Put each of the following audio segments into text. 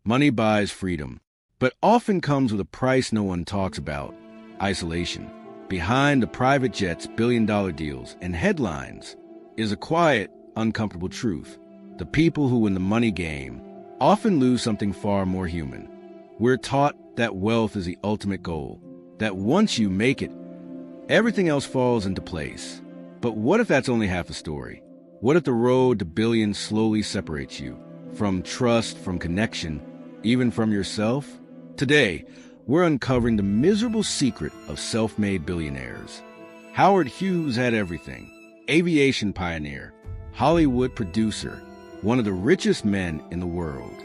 Money buys freedom, but often comes with a price no one talks about: isolation. Behind the private jets, billion-dollar deals, and headlines is a quiet, uncomfortable truth. The people who win the money game often lose something far more human. We're taught that wealth is the ultimate goal, that once you make it, everything else falls into place. But what if that's only half the story? What if the road to billions slowly separates you from trust, from connection, even from yourself? Today, we're uncovering the miserable secret of self-made billionaires. Howard Hughes had everything: aviation pioneer, Hollywood producer, one of the richest men in the world.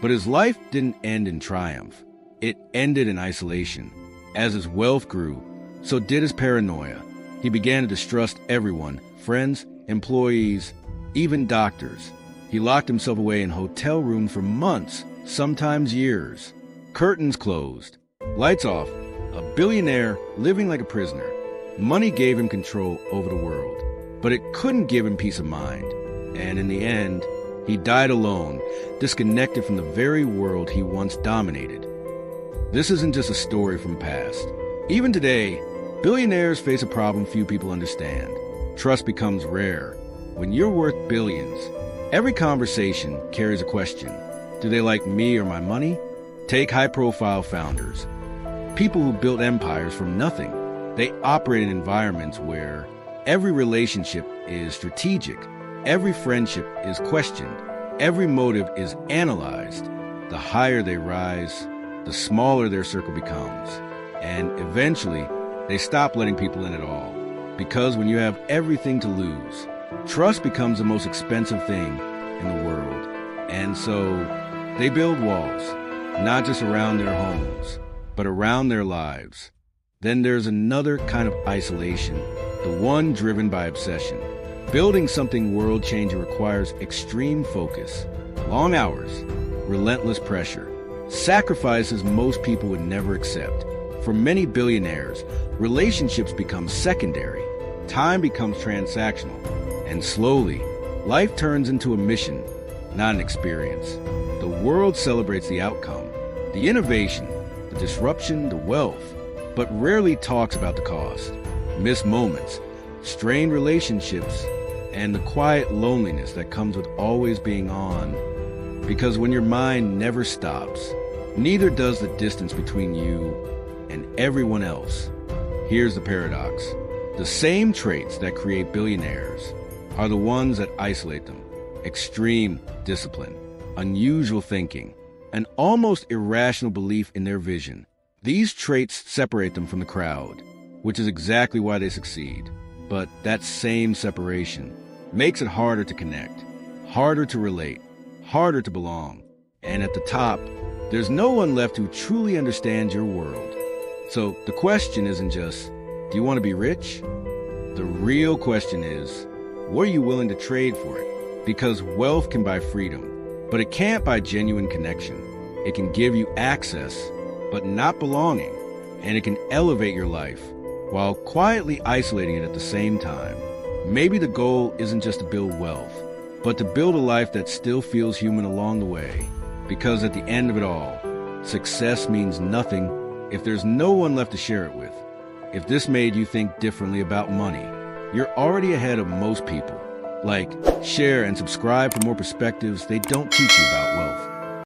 But his life didn't end in triumph. It ended in isolation. As his wealth grew, so did his paranoia. He began to distrust everyone: friends, employees, even doctors. He locked himself away in hotel rooms for months, sometimes years. Curtains closed, lights off, a billionaire living like a prisoner. Money gave him control over the world, but it couldn't give him peace of mind. And in the end, he died alone, disconnected from the very world he once dominated. This isn't just a story from the past. Even today, billionaires face a problem few people understand. Trust becomes rare. When you're worth billions, every conversation carries a question. Do they like me or my money? Take high-profile founders, people who built empires from nothing. They operate in environments where every relationship is strategic, every friendship is questioned, every motive is analyzed. The higher they rise, the smaller their circle becomes. And eventually, they stop letting people in at all. Because when you have everything to lose, trust becomes the most expensive thing in the world. And so they build walls, not just around their homes, but around their lives. Then there's another kind of isolation, the one driven by obsession. Building something world-changing requires extreme focus, long hours, relentless pressure, sacrifices most people would never accept. For many billionaires, relationships become secondary, time becomes transactional, and slowly, life turns into a mission, not an experience. The world celebrates the outcome, the innovation, the disruption, the wealth, but rarely talks about the cost: missed moments, strained relationships, and the quiet loneliness that comes with always being on. Because when your mind never stops, neither does the distance between you and everyone else. Here's the paradox. The same traits that create billionaires are the ones that isolate them: extreme discipline, unusual thinking, an almost irrational belief in their vision. These traits separate them from the crowd, which is exactly why they succeed. But that same separation makes it harder to connect, harder to relate, harder to belong. And at the top, there's no one left who truly understands your world. So the question isn't just, do you want to be rich? The real question is, what are you willing to trade for it? Because wealth can buy freedom, but it can't buy genuine connection. It can give you access, but not belonging. And it can elevate your life while quietly isolating it at the same time. Maybe the goal isn't just to build wealth, but to build a life that still feels human along the way. Because at the end of it all, success means nothing if there's no one left to share it with. If this made you think differently about money, you're already ahead of most people. Like, share, and subscribe for more perspectives they don't teach you about wealth.